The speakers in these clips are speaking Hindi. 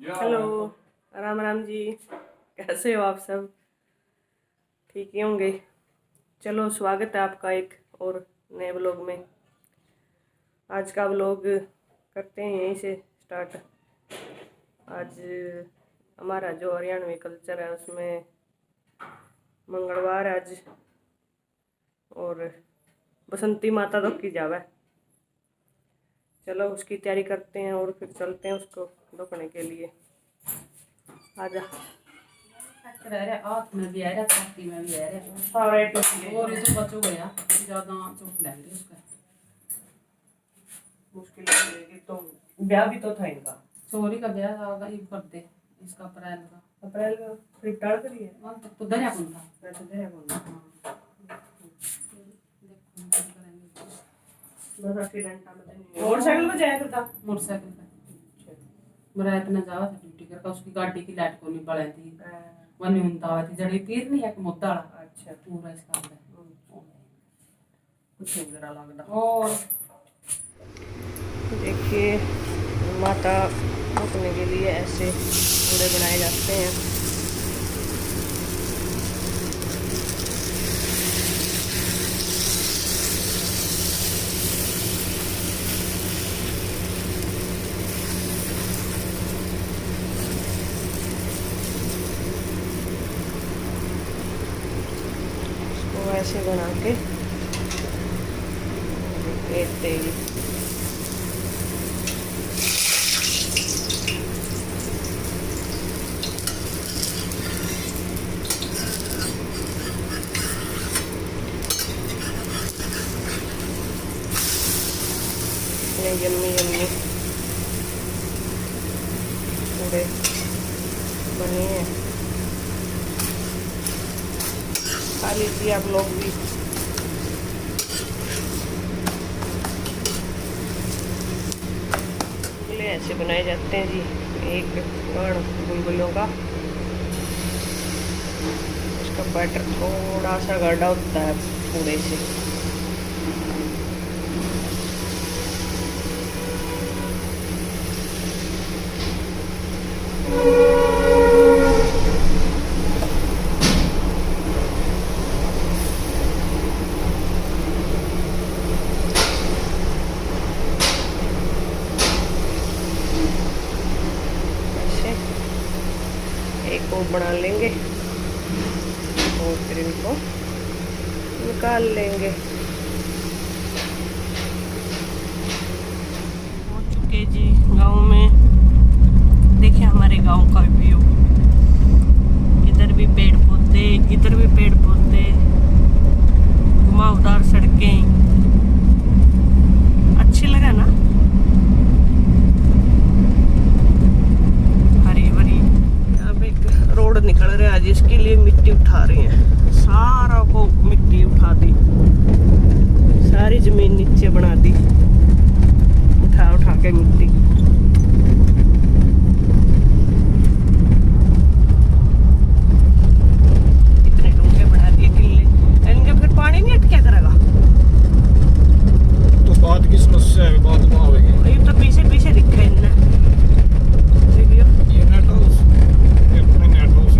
हेलो, राम राम जी। कैसे हो आप सब? ठीक ही होंगे। चलो, स्वागत है आपका एक और नए व्लॉग में। आज का व्लॉग करते हैं यहीं से स्टार्ट। आज हमारा जो हरियाणवी कल्चर है उसमें मंगलवार है आज, और बसंती माता तो की जावे। चलो उसकी तैयारी करते हैं और फिर चलते हैं उसको ढोकने के लिए। आजा। हाथ में भी आ रहा, छाती में भी आ रहा। और ये तो बचो गया, ज्यादा चोट लग रही उसका। मुश्किल लगेगी तो ब्याह भी तो था इनका। छोरी का ब्याह होगा ये कर दे इसका अप्रैल में फिर टाल करी है। हां तो दरिया कौन था? मैं तो दे बोलूं बस एक्सीडेंट में नहीं। मोटरसाइकिल पे जाया करता। मोटरसाइकिल पे मेरा इतना जावा था ड्यूटी करके, उसकी गाड़ी की लाइट को नहीं बळे थी वनी उनता थी जड़ी तीर नहीं है कि मुद्दा। अच्छा, पूरा इसका है कुछ नहीं जरा लगता। और देखिए, माता ढोकने के लिए ऐसे पूड़े बनाए जाते हैं। इसको ऐसे बना के तेल यम्मी यम्मी पूरे बने हैं। खा लीजिए आप लोग भी। बुलबुले ऐसे बनाए जाते हैं जी। एक गढ़ बुलबुलों का, उसका बैटर थोड़ा सा गाढ़ा होता है पूरे से। एक को बना लेंगे और फिर इनको निकाल लेंगे। पहुंच चुके जी गांव में। देखिए हमारे गांव का व्यू। इधर भी पेड़ पौधे, इधर भी पेड़ पौधे, घुमावदार सड़कें। अच्छी लगा ना? रोड निकल रहा है आज, इसके लिए मिट्टी उठा रहे हैं। सारा को मिट्टी उठा दी, सारी जमीन नीचे बना दी उठा उठा के मिट्टी। इतने डूंगे बना दिए किले, इनके फिर पानी नहीं अटका करेगा तो बात की समस्या है, बात में आवेगी। ये तो पीछे पीछे दिखा इनने। देखियो ये नेट हाउस, ये अपने नेट हाउस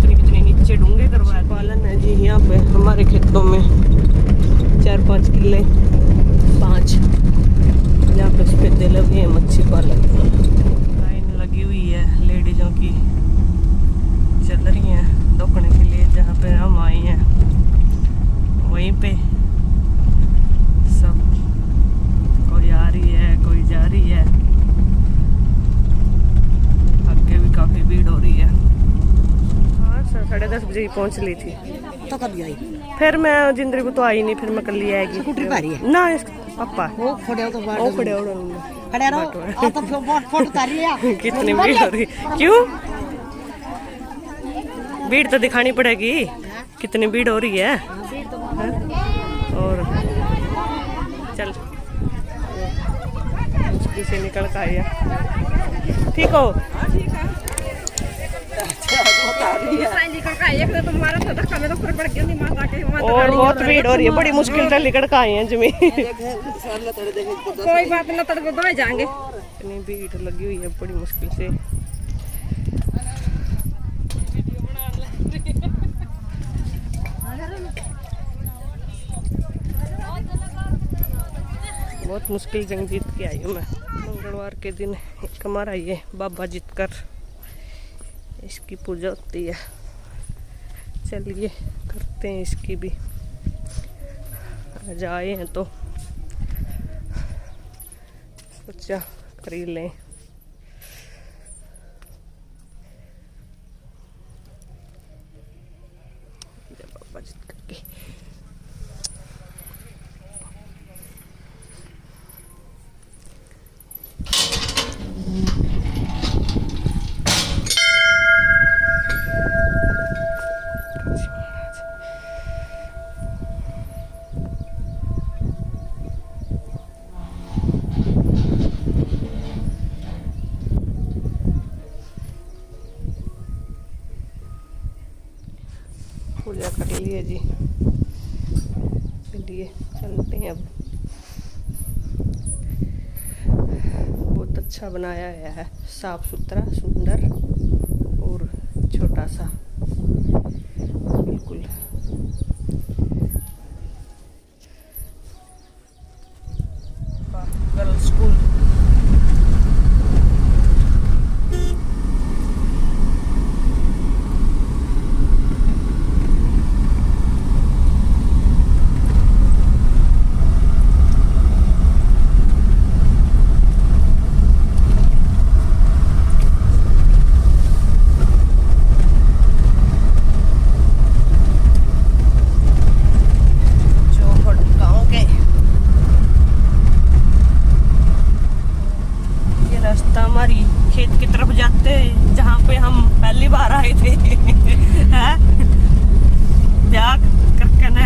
कितने नीचे डूंगे करवाए। पालन है जी यहाँ पे हमारे खेतों में। 4-5 किले, 5 यहाँ पे सफेदे लगे हैं। मच्छी पालन लाइन लगी हुई है, लेडीजों की चल रही हैं ढोकने के लिए। जहाँ पे हम आए हैं वहीं पे सब, कोई आ रही है कोई जा रही है। आगे भी काफी भीड़ हो रही है। हाँ, 10:30 बजे ही पहुंच ली थी। तो कभी आई? फिर मैं जिंदरी को तो आई नहीं, फिर मैं कल ले आएगी। स्कूटी पर ही है ना पापा वो खड़े हो तो बाहर वो खड़े हो खड़े रहो। आ तो फिर फोटो उतार लिया। कितनी भीड़ हो रही। क्यों भीड़ तो दिखानी पड़ेगी, कितनी भीड़ हो रही है। और चल मुश्किल से निकल कर आया। ठीक हो? और बहुत भीड़ हो रही है, बड़ी मुश्किल से निकल कर आए हैं जमीन। कोई बात ना, तड़को जाएंगे। इतनी भीड़ लगी हुई है बड़ी मुश्किल से। बहुत मुश्किल जंग जीत के आई हूँ मैं। मंगलवार के दिन एक हमारा ये बाबा जीतकर, इसकी पूजा होती है। चलिए करते हैं इसकी भी। आज आए हैं तो सोचा कर ही लें। बाबा जीतकर की पूजा कर लिए जी। चलिए चलते हैं अब। बहुत अच्छा बनाया गया है, साफ सुथरा, सुंदर और छोटा सा बिल्कुल। गर्ल्स स्कूल हमारी खेत की तरफ जाते हैं जहाँ पे हम पहली बार आए थे। हैं ब्याह करके न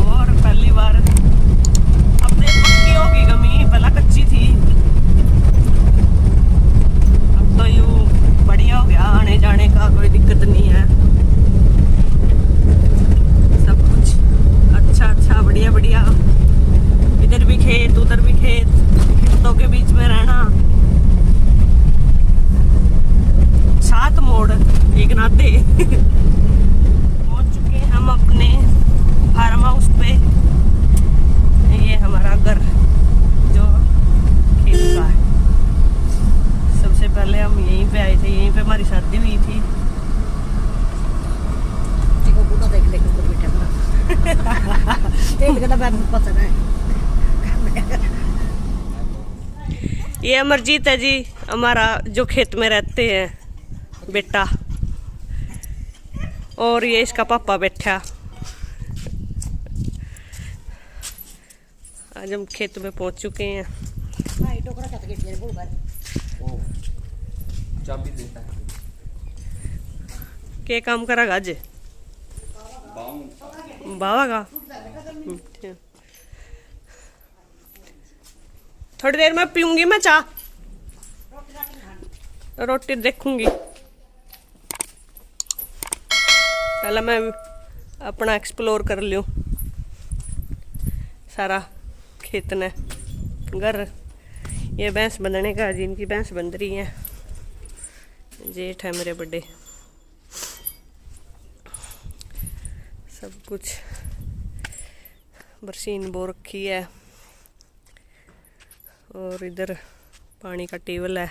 और पहली बार। अब तो पक्की होगी गमी, पहला कच्ची थी, अब तो यूँ बढ़िया हो गया, आने जाने का कोई दिक्कत नहीं है। सब कुछ अच्छा अच्छा बढ़िया बढ़िया, इधर भी खेत उधर भी खेत, खेतों के बीच में रहना, 7 मोड़ एक नाते। पहुंच चुके हैं हम अपने फार्म हाउस पे। ये हमारा घर जो खेत का है। सबसे पहले हम यहीं पे आए थे, यहीं पे हमारी शादी हुई थी। ये अमरजीत है जी, हमारा जो खेत में रहते हैं बेटा, और ये इसका पापा बैठा। आज हम खेत में पहुंच चुके हैं। चाबी देता है। क्या काम करेगा आज? बाबा का थोड़ी देर में पीऊंगी मैं चाय, रोटी देखूंगी। पहले मैं अपना एक्सप्लोर कर लूं सारा खेत ने घर। ये भैंस बंधने का, जिनकी भैंस बंध रही है, जेठ है मेरे बड़े। सब कुछ बरसीन बो रखी है, और इधर पानी का टेबल है।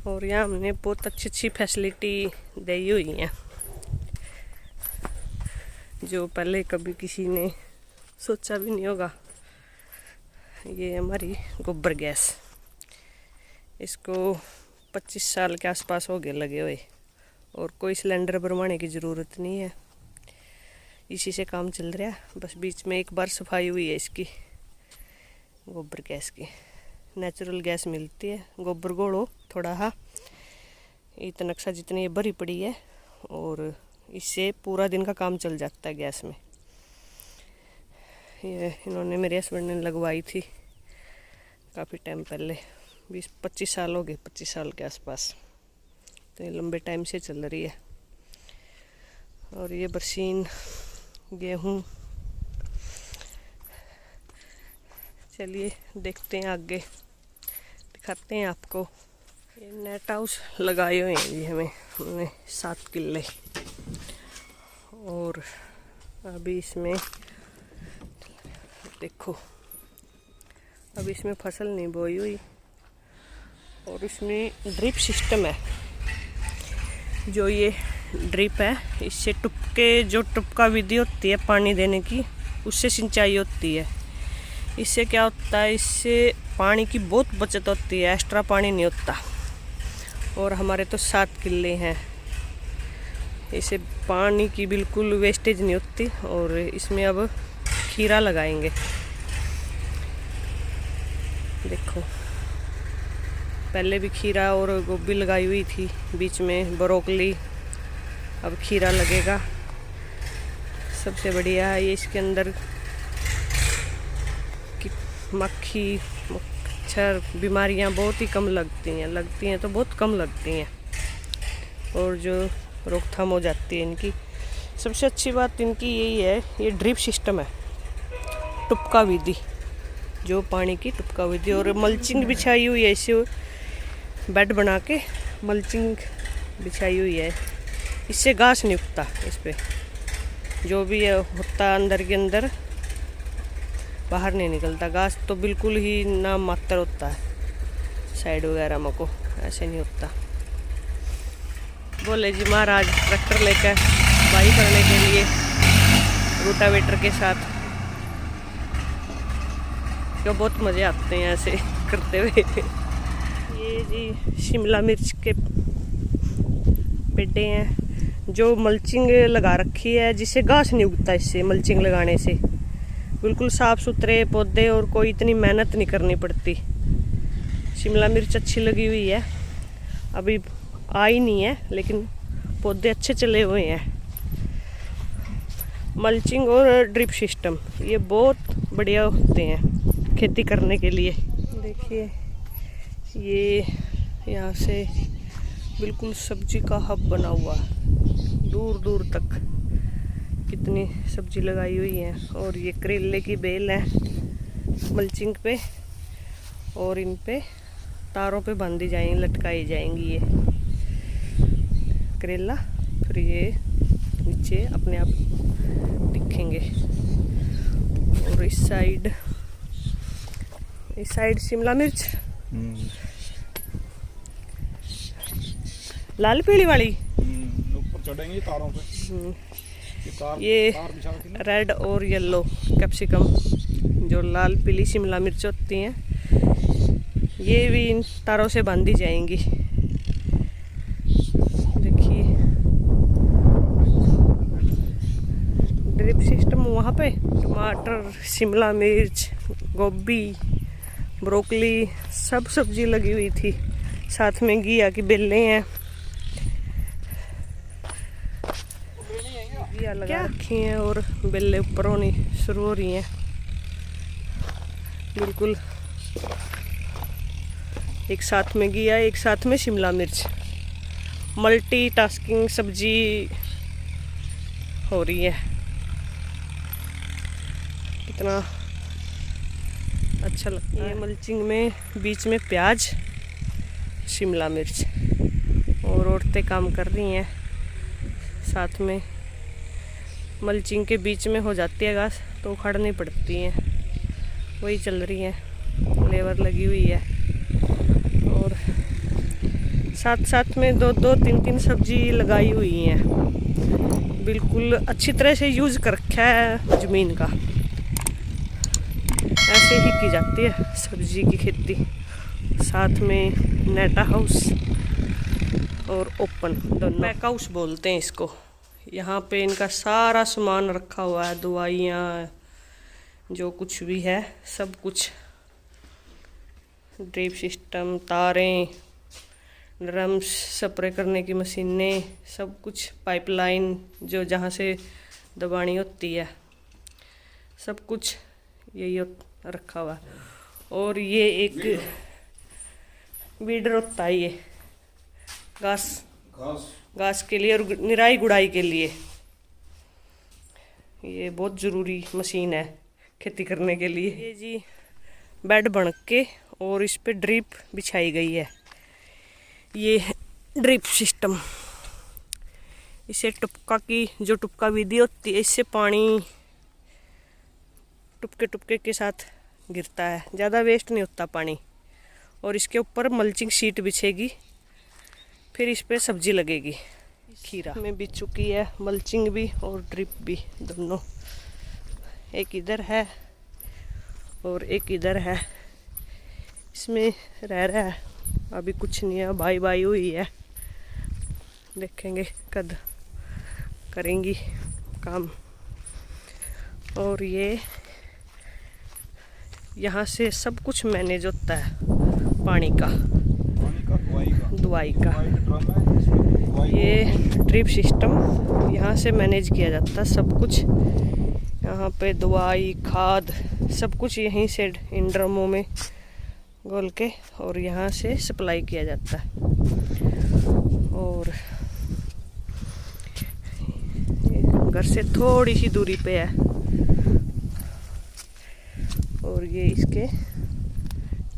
और यहाँ हमने बहुत अच्छी अच्छी फैसिलिटी दी हुई है, जो पहले कभी किसी ने सोचा भी नहीं होगा। ये हमारी गोबर गैस, इसको 25 साल के आसपास हो गए लगे हुए, और कोई सिलेंडर भरवाने की ज़रूरत नहीं है, इसी से काम चल रहा है। बस बीच में एक बार सफाई हुई है इसकी गोबर गैस की। नेचुरल गैस मिलती है, गोबर घोड़ो थोड़ा हाँ इतना नक्शा जितनी ये भरी पड़ी है, और इससे पूरा दिन का काम चल जाता है गैस में। ये इन्होंने मेरे हस्बैंड ने लगवाई थी काफ़ी टाइम पहले, 20-25 साल हो गए, 25 साल के आसपास, तो ये लंबे टाइम से चल रही है। और ये बरसीन, गेहूँ, चलिए देखते हैं आगे, दिखाते हैं आपको। ये नेट हाउस लगाए हुए हैं जी हमने 7 किले, और अभी इसमें देखो, अभी इसमें फसल नहीं बोई हुई, और इसमें ड्रिप सिस्टम है। जो ये ड्रिप है, इससे जो टुपका विधि होती है पानी देने की, उससे सिंचाई होती है। इससे क्या होता है, इससे पानी की बहुत बचत होती है, एक्स्ट्रा पानी नहीं होता। और हमारे तो 7 किले हैं, इससे पानी की बिल्कुल वेस्टेज नहीं होती। और इसमें अब खीरा लगाएंगे। देखो, पहले भी खीरा और गोभी लगाई हुई थी, बीच में ब्रोकली, अब खीरा लगेगा। सबसे बढ़िया है ये, इसके अंदर की मक्खी मच्छर बीमारियां बहुत ही कम लगती हैं तो बहुत कम लगती हैं, और जो रोकथाम हो जाती है इनकी। सबसे अच्छी बात इनकी यही है, ये ड्रिप सिस्टम है, टुपका विधि, जो पानी की टुपका विधि। और मल्चिंग बिछाई हुई है, इसे बेड बना के मल्चिंग बिछाई हुई है, इससे घास नहीं उगता। इस पे जो भी होता अंदर के अंदर बाहर नहीं निकलता, घास तो बिल्कुल ही नाम मात्र होता है, साइड वगैरह में को ऐसे नहीं होता। बोले जी महाराज ट्रैक्टर लेकर बाई करने के लिए रोटावेटर के साथ, तो बहुत मज़े आते हैं ऐसे करते हुए। ये जी शिमला मिर्च के पेड़े हैं, जो मल्चिंग लगा रखी है, जिससे घास नहीं उगता। इससे मल्चिंग लगाने से बिल्कुल साफ़ सुथरे पौधे, और कोई इतनी मेहनत नहीं करनी पड़ती। शिमला मिर्च अच्छी लगी हुई है, अभी आई नहीं है, लेकिन पौधे अच्छे चले हुए हैं। मल्चिंग और ड्रिप सिस्टम ये बहुत बढ़िया होते हैं खेती करने के लिए। देखिए, ये यहाँ से बिल्कुल सब्जी का हब बना हुआ है, दूर दूर तक कितनी सब्जी लगाई हुई है। और ये करेले की बेल है मल्चिंग पे, और इन पे तारों पे बांधी जाएंगी, लटकाई जाएंगी ये करेला, फिर ये नीचे अपने आप दिखेंगे। और इस साइड शिमला मिर्च, लाल पीली वाली ऊपर चढ़ेंगी तारों पे। ये रेड और येलो कैप्सिकम, जो लाल पीली शिमला मिर्च होती हैं, ये भी इन तारों से बांधी जाएंगी। देखिए ड्रिप सिस्टम वहाँ पे, टमाटर, शिमला मिर्च, गोभी, ब्रोकली, सब सब्जी लगी हुई थी। साथ में घिया की बेलें हैं, घिया लगा रखी हैं, और बेलें ऊपर होनी शुरू हो रही हैं। बिल्कुल एक साथ में घिया, एक साथ में शिमला मिर्च, मल्टी टास्किंग सब्जी हो रही है। कितना अच्छा लगता है। मल्चिंग में बीच में प्याज, शिमला मिर्च, और औरतें काम कर रही हैं। साथ में मल्चिंग के बीच में हो जाती है घास, तो उखाड़नी पड़ती है, वही चल रही है, लेबर लगी हुई है। और साथ साथ में 2-2, 3-3 सब्जी लगाई हुई हैं। बिल्कुल अच्छी तरह से यूज़ कर रखा है ज़मीन का, ऐसे ही की जाती है सब्जी की खेती। साथ में नेट हाउस और ओपन दोनों, पैक हाउस बोलते हैं इसको। यहाँ पे इनका सारा सामान रखा हुआ है, दवाइयाँ, जो कुछ भी है सब कुछ, ड्रिप सिस्टम, तारें, ड्रम्स, स्प्रे करने की मशीनें, सब कुछ, पाइपलाइन जो जहाँ से दबानी होती है, सब कुछ यही रखा हुआ है। और ये एक वीडर होता है, ये घास के लिए और निराई गुड़ाई के लिए। ये बहुत ज़रूरी मशीन है खेती करने के लिए। ये जी बेड बन के और इस पे ड्रिप बिछाई गई है। ये ड्रिप सिस्टम, इसे टुपका की जो टुपका विधि होती है, इससे पानी टुपके टुपके के साथ गिरता है, ज़्यादा वेस्ट नहीं होता पानी। और इसके ऊपर मल्चिंग शीट बिछेगी, फिर इस पे सब्जी लगेगी। खीरा में बिछ चुकी है मल्चिंग भी और ड्रिप भी दोनों, एक इधर है और एक इधर है। इसमें रह रहा है, अभी कुछ नहीं है, बाई बाई हुई है, देखेंगे कद करेंगी काम। और ये यहाँ से सब कुछ मैनेज होता है, पानी का दुआई का ये ड्रिप सिस्टम यहाँ से मैनेज किया जाता है सब कुछ। यहाँ पे दवाई खाद सब कुछ यहीं से इन ड्रमों में घोल के और यहाँ से सप्लाई किया जाता है। और घर से थोड़ी सी दूरी पे है। और ये इसके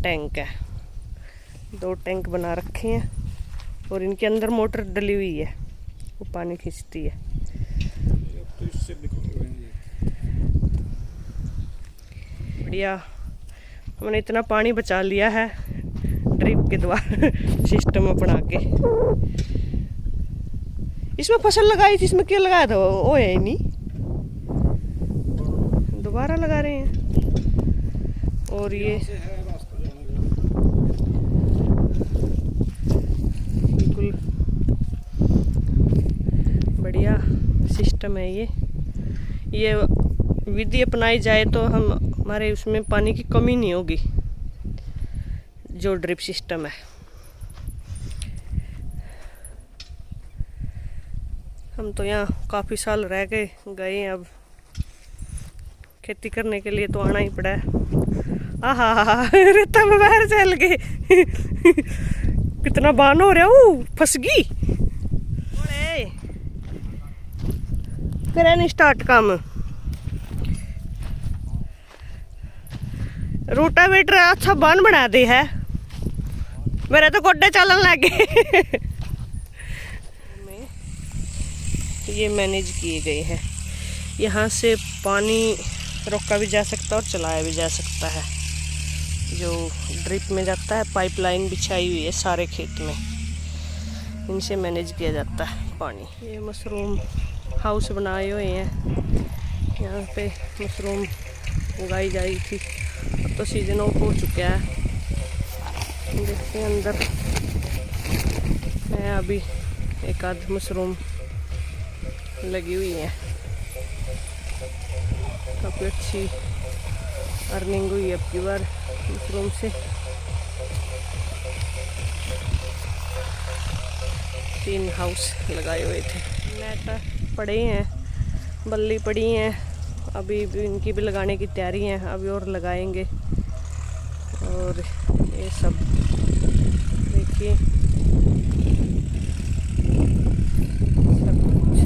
टैंक है, 2 टैंक बना रखे हैं और इनके अंदर मोटर डली हुई है, वो पानी खींचती है। बढ़िया, हमने इतना पानी बचा लिया है ड्रिप के द्वारा सिस्टम अपना के। इसमें फसल लगाई थी, इसमें क्या लगाया था वो है नहीं, दोबारा लगा रहे हैं। और ये बिल्कुल बढ़िया सिस्टम है ये विधि अपनाई जाए तो हमारे उसमें पानी की कमी नहीं होगी, जो ड्रिप सिस्टम है। हम तो यहाँ काफ़ी साल रह के गए हैं, अब खेती करने के लिए तो आना ही पड़ा है। आहा रेता में बाहर चल गए कितना बान हो रहा हूँ, फंस गई। करे नहीं स्टार्ट काम, रोटावेटर अच्छा बान बना दे है, मेरे तो गोड्डे चलन लग गए। ये मैनेज किए गए हैं, यहाँ से पानी रोका भी जा सकता है और चलाया भी जा सकता है। जो ड्रिप में जाता है, पाइपलाइन बिछाई हुई है सारे खेत में, इनसे मैनेज किया जाता है पानी। ये मशरूम हाउस बनाए हुए हैं, यहाँ पे मशरूम उगाई जा रही थी, अब तो सीजन ऑफ हो चुका है। देखते हैं अंदर है, अभी एक आध मशरूम लगी हुई है, काफ़ी अच्छी अर्निंग हुई है अब की बार मशरूम से। 3 हाउस लगाए हुए थे, नेट पड़े हैं, बल्ली पड़ी हैं, अभी भी इनकी भी लगाने की तैयारी है, अभी और लगाएंगे। और ये सब देखिए सब कुछ।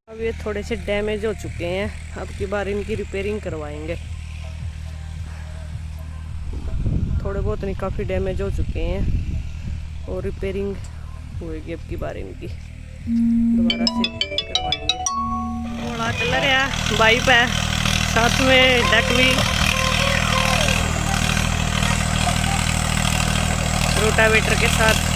अब ये थोड़े से डैमेज हो चुके हैं, अब की बार इनकी रिपेयरिंग करवाएंगे। थोड़े बहुत नहीं, काफ़ी डैमेज हो चुके हैं और रिपेयरिंग होएगी अब की बार इनकी, दोबारा से करवाएंगे। घोड़ा चल रहा है, बाइक है, साथ में डक भी, रोटावेटर के साथ।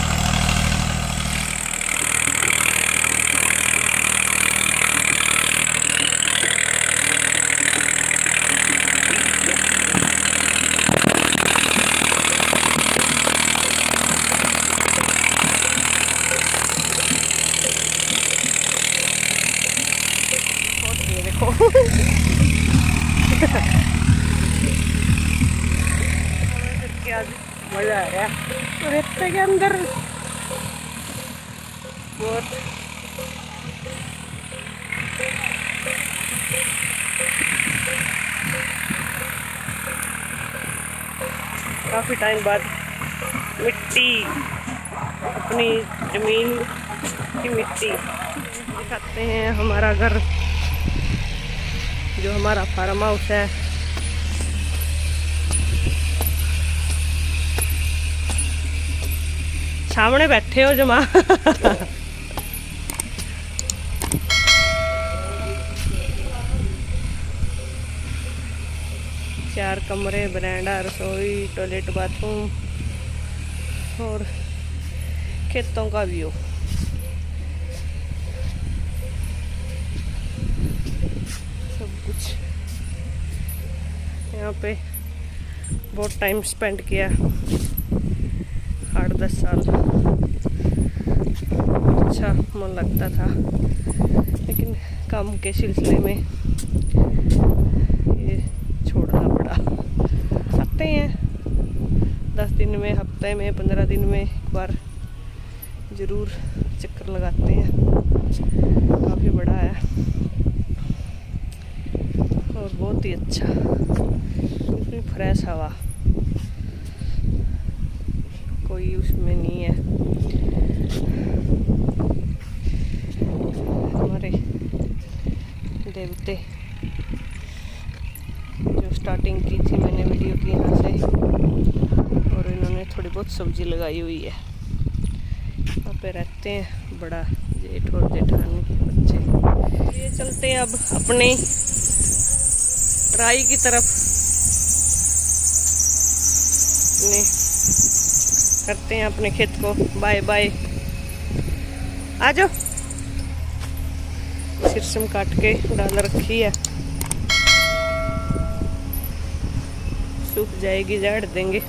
देखो मजा आ रहा है रेते के अंदर बहुत। काफ़ी टाइम बाद मिट्टी, अपनी ज़मीन की मिट्टी दिखाते हैं। हमारा घर जो हमारा फार्म हाउस है। सामने बैठे हो जमा। 4 कमरे, बरांडा, रसोई, टॉयलेट, बाथरूम और खेतों का व्यू। सब कुछ यहाँ पे बहुत टाइम स्पेंड किया, 8-10 साल। अच्छा मन लगता था, लेकिन काम के सिलसिले में ये छोड़ना पड़ा। आते हैं 10 दिन में, हफ्ते में, 15 दिन में एक बार ज़रूर चक्कर लगाते हैं। काफ़ी बड़ा है और बहुत ही अच्छा, बिल्कुल फ्रेश हवा, कोई उसमें नहीं है। हमारे देवते जो स्टार्टिंग की थी मैंने वीडियो की यहाँ से, और इन्होंने थोड़ी बहुत सब्जी लगाई हुई है। यहाँ पे रहते हैं बड़ा जेठ और जेठानी के बच्चे। ये चलते हैं अब अपने राई की तरफ, अपने करते हैं अपने खेत को बाय बाय। आ जाओ। सिरसम काट के डाल रखी है, सूख जाएगी, झाड़ देंगे।